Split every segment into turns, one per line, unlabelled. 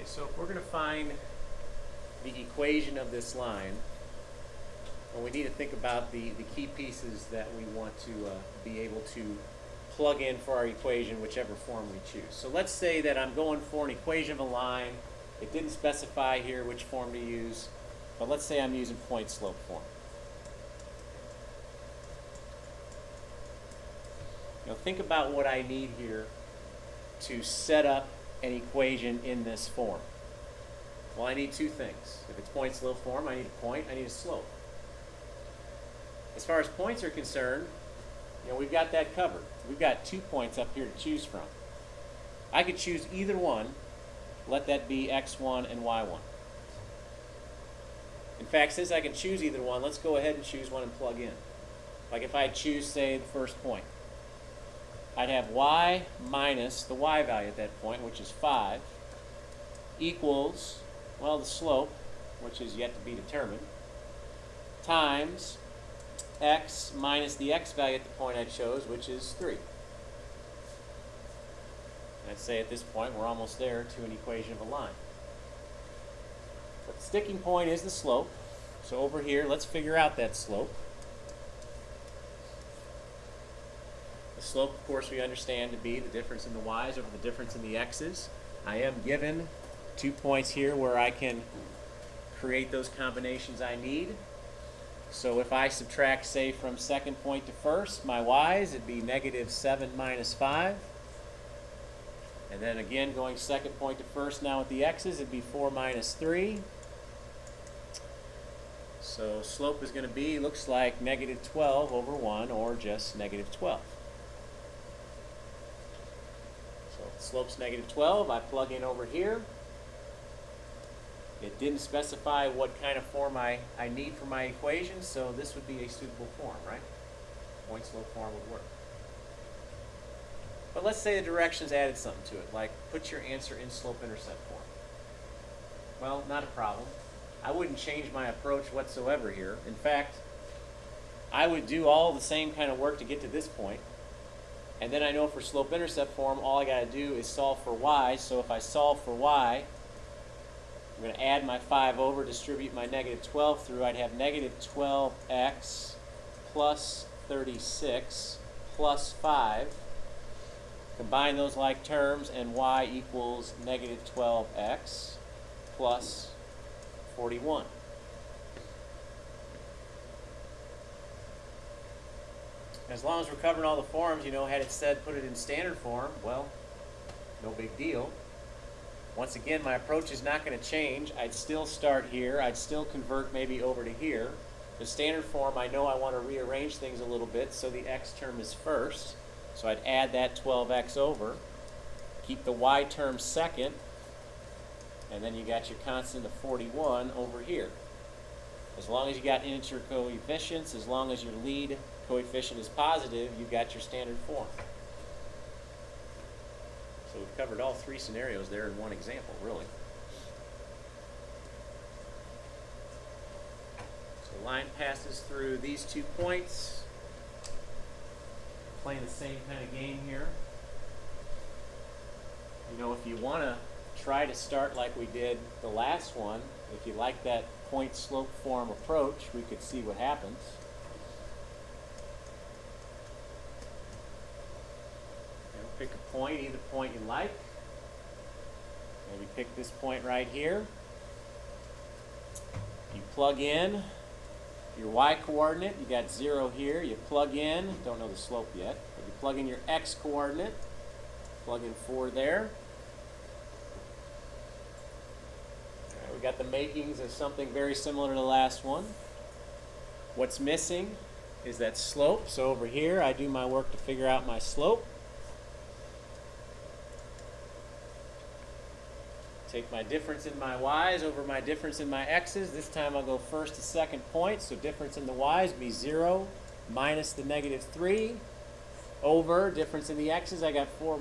So if we're going to find the equation of this line, well, we need to think about the key pieces that we want to be able to plug in for our equation, whichever form we choose. So let's say that I'm going for an equation of a line. It didn't specify here which form to use, but let's say I'm using point slope form. Now think about what I need here to set up an equation in this form. Well, I need two things. If it's point slope form, I need a point, I need a slope. As far as points are concerned, we've got that covered. We've got 2 points up here to choose from. I could choose either one. Let that be x1 and y1. In fact, since I can choose either one, let's go ahead and choose one and plug in. Like if I choose, say, the first point, I'd have y minus the y value at that point, which is 5, equals, well, the slope, which is yet to be determined, times x minus the x value at the point I chose, which is 3. And I'd say at this point we're almost there to an equation of a line. But the sticking point is the slope. So over here, let's figure out that slope. The slope, of course, we understand to be the difference in the y's over the difference in the x's. I am given 2 points here where I can create those combinations I need. So if I subtract, say, from second point to first, my y's, it'd be negative 7 minus 5. And then again, going second point to first now with the x's, it'd be 4 minus 3. So slope is going to be, looks like negative 12 over 1, or just negative 12. So if the slope's negative 12, I plug in over here. It didn't specify what kind of form I need for my equation, so this would be a suitable form, right? Point slope form would work. But let's say the directions added something to it, like put your answer in slope-intercept form. Well, not a problem. I wouldn't change my approach whatsoever here. In fact, I would do all the same kind of work to get to this point. And then I know for slope-intercept form, all I got to do is solve for y. So if I solve for y, I'm going to add my 5 over, distribute my negative 12 through. I'd have negative 12x plus 36 plus 5. Combine those like terms, and y equals negative 12x plus 41. As long as we're covering all the forms, had it said put it in standard form, well, no big deal. Once again, my approach is not going to change. I'd still start here. I'd still convert maybe over to here. The standard form, I know I want to rearrange things a little bit, so the x term is first. So I'd add that 12x over, keep the y term second, and then you got your constant of 41 over here. As long as you got integer coefficients, as long as your lead coefficient is positive, you've got your standard form. So we've covered all 3 scenarios there in one example, really. So the line passes through these 2 points. Playing the same kind of game here. If you want to try to start like we did the last one, if you like that point slope form approach, we could see what happens. Pick a point, either point you like. Maybe pick this point right here. You plug in your y coordinate. You got 0 here. You plug in, don't know the slope yet, but you plug in your x coordinate. Plug in 4 there. All right, we got the makings of something very similar to the last one. What's missing is that slope. So over here, I do my work to figure out my slope. Take my difference in my y's over my difference in my x's. This time I'll go first to second point, so difference in the y's be 0 minus the negative 3 over difference in the x's. I got 4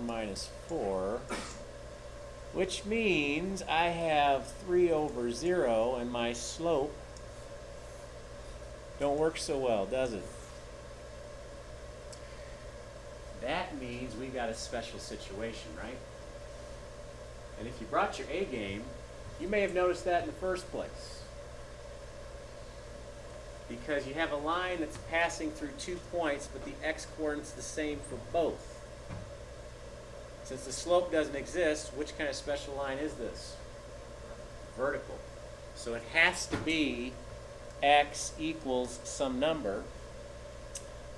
minus 4, which means I have 3 over 0, and my slope don't work so well, does it? That means we got a special situation, right? And if you brought your A game, you may have noticed that in the first place. Because you have a line that's passing through 2 points, but the x-coordinate's the same for both. Since the slope doesn't exist, which kind of special line is this? Vertical. So it has to be x equals some number,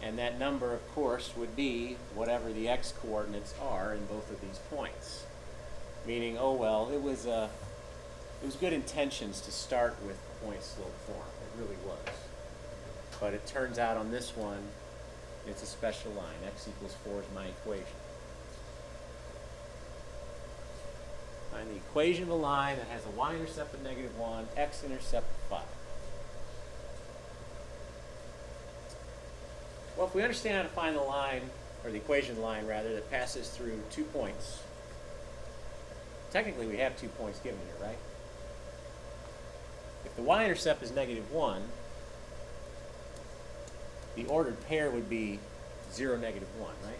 and that number, of course, would be whatever the x-coordinates are in both of these points. Meaning, oh well, it was good intentions to start with point-slope form. It really was. But it turns out on this one, it's a special line. X equals 4 is my equation. Find the equation of a line that has a y-intercept of -1, x-intercept of 5. Well, if we understand how to find the line, or the equation of the line, rather, that passes through 2 points, technically we have 2 points given here, right? If the y-intercept is -1, the ordered pair would be 0, -1, right?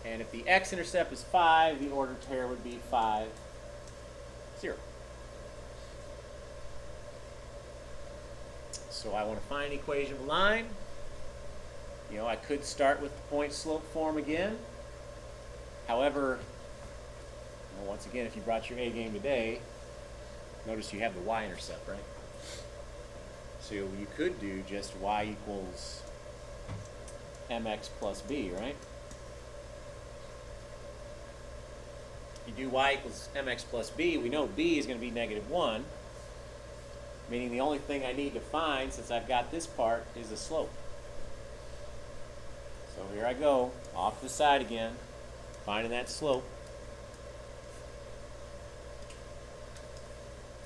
And if the x-intercept is 5, the ordered pair would be 5, 0. So I want to find the equation of a line. You know, I could start with the point-slope form again. However, you know, once again, if you brought your A game today, notice you have the y-intercept, right? So you could do just y equals mx plus b, right? If you do y equals mx plus b, we know b is going to be -1, meaning the only thing I need to find, since I've got this part, is the slope. So here I go, off to the side again, finding that slope.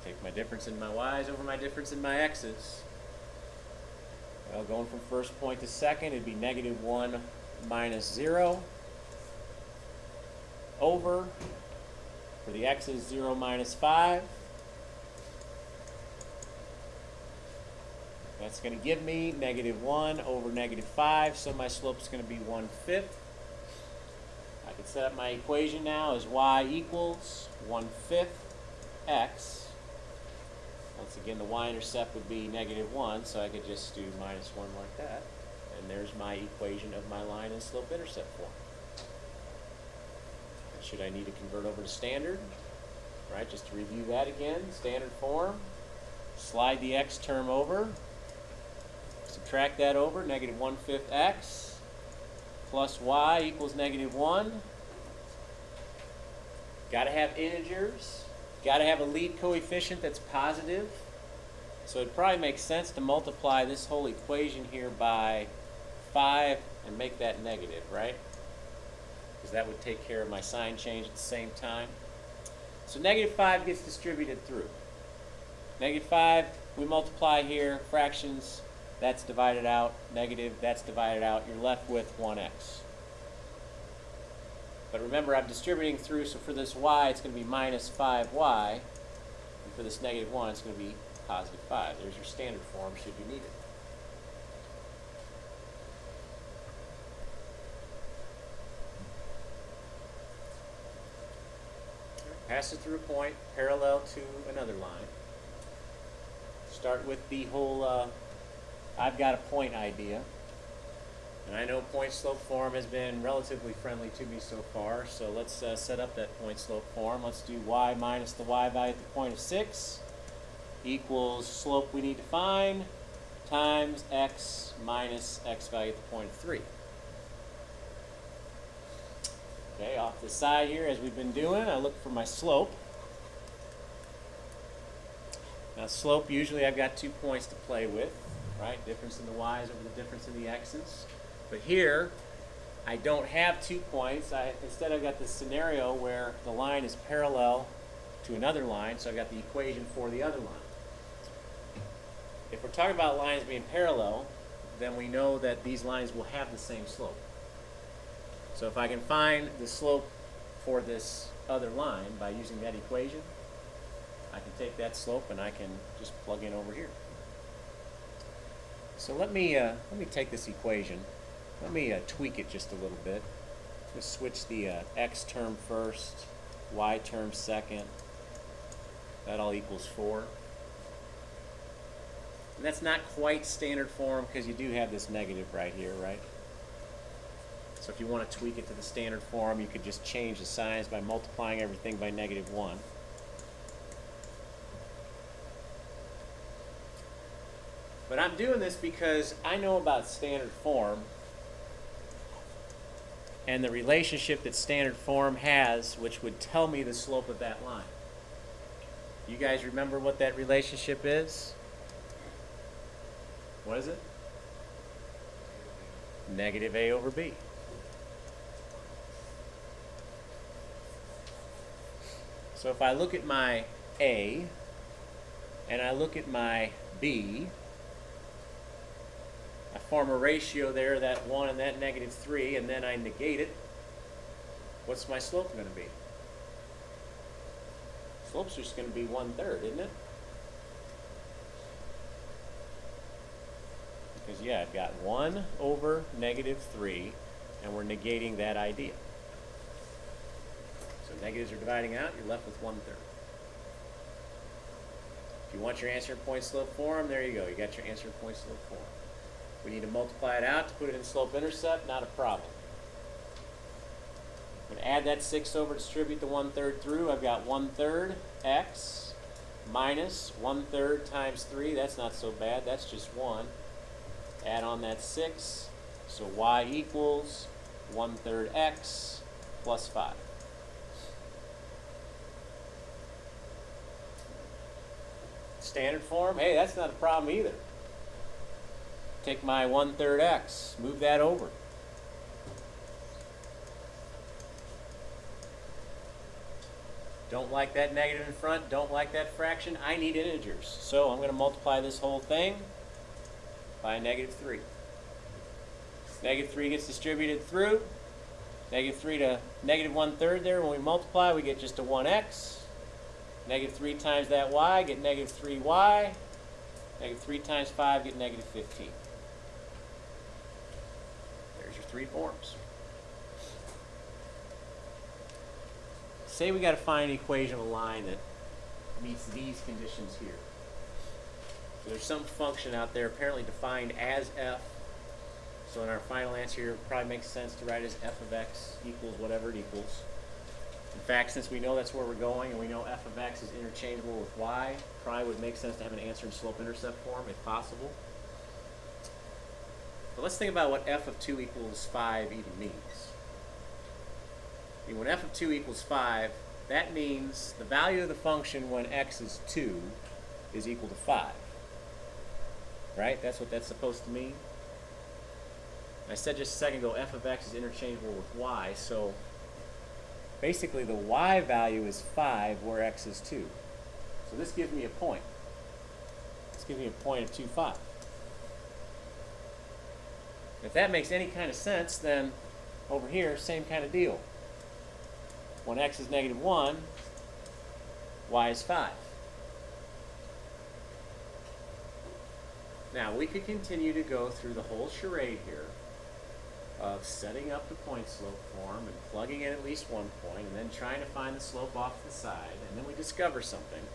Take my difference in my y's over my difference in my x's. Well, going from first point to second, it'd be -1 minus 0 over, for the x's, 0 minus 5. That's going to give me -1 over -5, so my slope is going to be 1/5. I can set up my equation now as y equals 1/5 x. Once again, the y-intercept would be -1, so I could just do -1 like that. And there's my equation of my line and slope-intercept form. And should I need to convert over to standard? Right, just to review that again, standard form. Slide the x term over. Subtract that over, -1/5 x plus y equals -1. Got to have integers. Got to have a lead coefficient that's positive. So it probably makes sense to multiply this whole equation here by 5 and make that negative, right? Because that would take care of my sign change at the same time. So -5 gets distributed through. -5, we multiply here, fractions, that's divided out, negative, that's divided out. You're left with 1x. But remember, I'm distributing through, so for this y, it's going to be -5y. And for this -1, it's going to be +5. There's your standard form, should you need it. Pass it through a point parallel to another line. Start with the whole, I've got a point idea. And I know point-slope form has been relatively friendly to me so far, so let's set up that point-slope form. Let's do y minus the y value at the point of 6 equals slope we need to find times x minus x value at the point of 3. Okay, off the side here, as we've been doing, I look for my slope. Now slope, usually I've got 2 points to play with, right? Difference in the y's over the difference in the x's. But here, I don't have 2 points. Instead, I've got this scenario where the line is parallel to another line, so I've got the equation for the other line. If we're talking about lines being parallel, then we know that these lines will have the same slope. So if I can find the slope for this other line by using that equation, I can take that slope and I can just plug in over here. So let me take this equation. Let me tweak it just a little bit. Let's switch the x term first y term second. That all equals 4. And that's not quite standard form because you do have this negative right here, right? So if you want to tweak it to the standard form, you could just change the signs by multiplying everything by -1. But I'm doing this because I know about standard form and the relationship that standard form has, which would tell me the slope of that line. You guys remember what that relationship is? What is it? Negative a over b. So if I look at my a and I look at my b, I form a ratio there, that 1 and that -3, and then I negate it. What's my slope going to be? Slope's just going to be 1/3, isn't it? Because, yeah, I've got 1 over -3, and we're negating that idea. So negatives are dividing out, you're left with 1/3. If you want your answer in point slope form, there you go. You got your answer in point slope form. We need to multiply it out to put it in slope-intercept, not a problem. I'm going to add that 6 over, distribute the 1/3 through. I've got 1/3 x minus 1/3 times 3. That's not so bad. That's just 1. Add on that 6. So y equals 1/3 x plus 5. Standard form, hey, that's not a problem either. Take my 1/3 x, move that over. Don't like that negative in front, don't like that fraction. I need integers. So I'm going to multiply this whole thing by -3. -3 gets distributed through. -3 to -1/3 there. When we multiply, we get just a 1x. -3 times that y, get -3y. -3 times 5, get -15. There's your 3 forms. Say we got to find an equation of a line that meets these conditions here. So there's some function out there apparently defined as f. So in our final answer here, it probably makes sense to write as f of x equals whatever it equals. In fact, since we know that's where we're going and we know f of x is interchangeable with y, probably would make sense to have an answer in slope-intercept form if possible. But let's think about what f of 2 equals 5 even means. I mean, when f of 2 equals 5, that means the value of the function when x is 2 is equal to 5. Right? That's what that's supposed to mean. I said just a second ago f of x is interchangeable with y, so basically the y value is 5 where x is 2. So this gives me a point. This gives me a point of 2, 5. If that makes any kind of sense, then over here, same kind of deal. When x is -1, y is 5. Now, we could continue to go through the whole charade here of setting up the point slope form and plugging in at least one point and then trying to find the slope off the side, and then we discover something.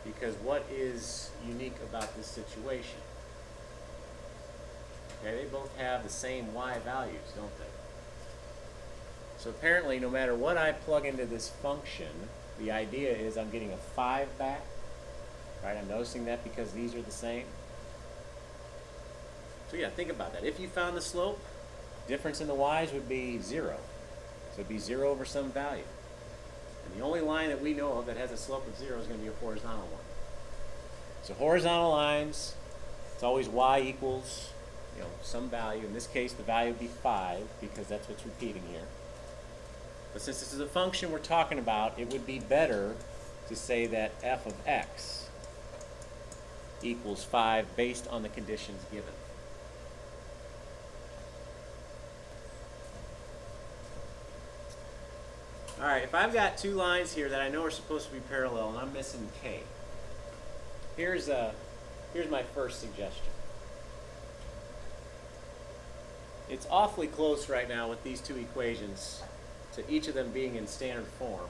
Because what is unique about this situation? Okay, they both have the same y values, don't they? So apparently, no matter what I plug into this function, the idea is I'm getting a 5 back. Right? I'm noticing that because these are the same. So yeah, think about that. If you found the slope, difference in the y's would be 0. So it'd be 0 over some value. And the only line that we know of that has a slope of 0 is going to be a horizontal one. So horizontal lines, it's always y equals, some value. In this case, the value would be 5 because that's what's repeating here. But since this is a function we're talking about, it would be better to say that f of x equals 5 based on the conditions given. All right, if I've got two lines here that I know are supposed to be parallel and I'm missing k, here's my first suggestion. It's awfully close right now with these two equations to each of them being in standard form.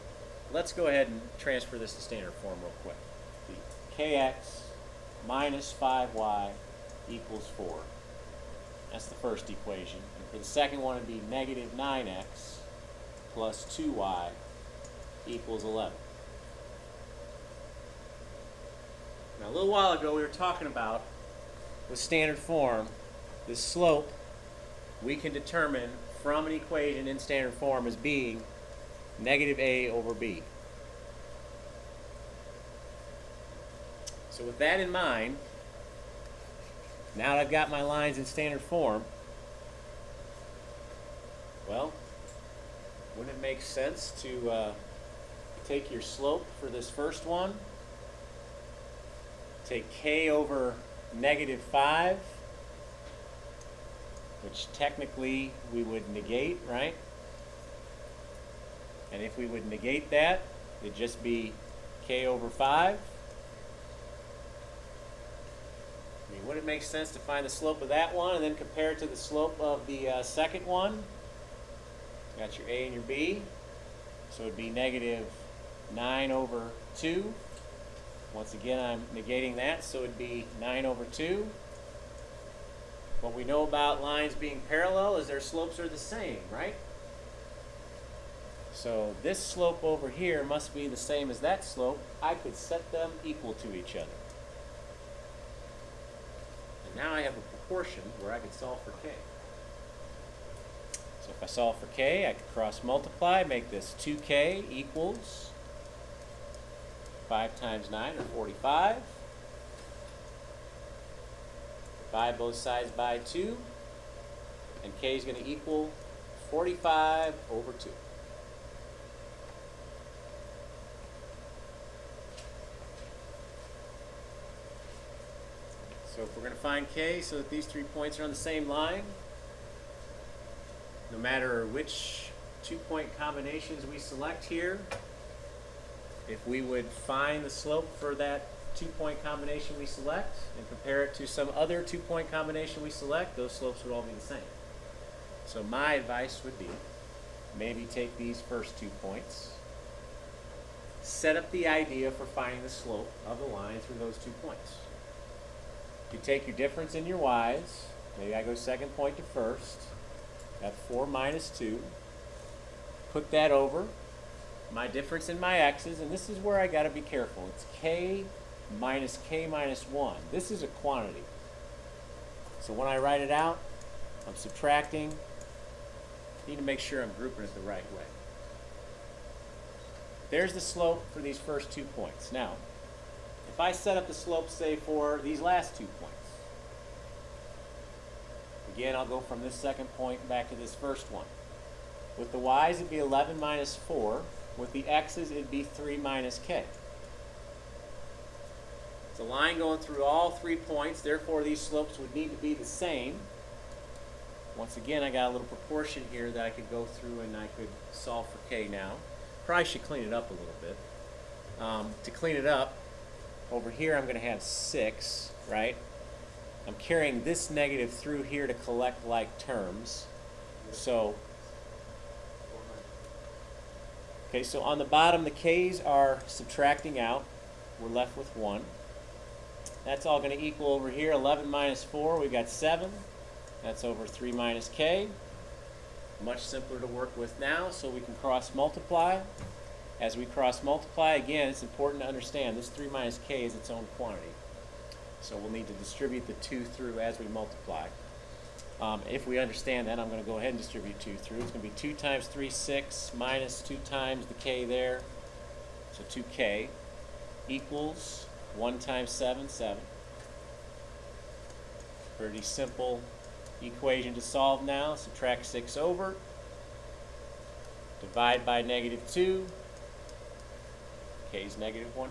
let's go ahead and transfer this to standard form real quick. The kx minus 5y equals 4. That's the first equation. And for the second one, it would be negative 9x plus 2y equals 11. Now, a little while ago, we were talking about, with standard form, the slope we can determine from an equation in standard form as being negative a over b. So with that in mind, now that I've got my lines in standard form, well, wouldn't it make sense to take your slope for this first one, take k over negative 5, which technically we would negate, right? And if we would negate that, it'd just be k over 5. I mean, would it make sense to find the slope of that one and then compare it to the slope of the second one? Got your a and your b. So it would be negative 9 over 2. Once again, I'm negating that, so it would be 9 over 2. What we know about lines being parallel is their slopes are the same, right? So this slope over here must be the same as that slope. I could set them equal to each other. And now I have a proportion where I could solve for k. So if I solve for k, I could cross multiply, make this 2k equals 5 times 9, or 45. Divide both sides by 2, and k is going to equal 45 over 2. So if we're going to find k so that these 3 points are on the same line, no matter which 2-point combinations we select here, if we would find the slope for that 2-point combination we select and compare it to some other 2-point combination we select, those slopes would all be the same. So my advice would be maybe take these first 2 points, set up the idea for finding the slope of the line through those 2 points. You take your difference in your y's, maybe I go second point to first, at 4 minus 2, put that over my difference in my x's, and this is where I got to be careful. It's k minus 1. This is a quantity. So when I write it out, I'm subtracting. I need to make sure I'm grouping it the right way. There's the slope for these first 2 points. Now, if I set up the slope, say, for these last 2 points, again, I'll go from this second point back to this first one. With the y's, it'd be 11 minus 4. With the x's, it'd be 3 minus k. It's a line going through all 3 points, therefore these slopes would need to be the same. Once again, I got a little proportion here that I could go through and I could solve for k now. Probably should clean it up a little bit. To clean it up, over here I'm going to have 6, right? I'm carrying this negative through here to collect like terms. So on the bottom, the k's are subtracting out. We're left with 1. That's all going to equal over here 11 minus 4. We've got 7. That's over 3 minus k. Much simpler to work with now, so we can cross multiply. As we cross multiply, again, it's important to understand this 3 minus k is its own quantity. So we'll need to distribute the 2 through as we multiply. If we understand that, I'm going to go ahead and distribute 2 through. It's going to be 2 times 3, 6, minus 2 times the k there. So 2k equals 1 times 7, 7. Pretty simple equation to solve now. Subtract 6 over. Divide by negative 2. K is negative 1/2.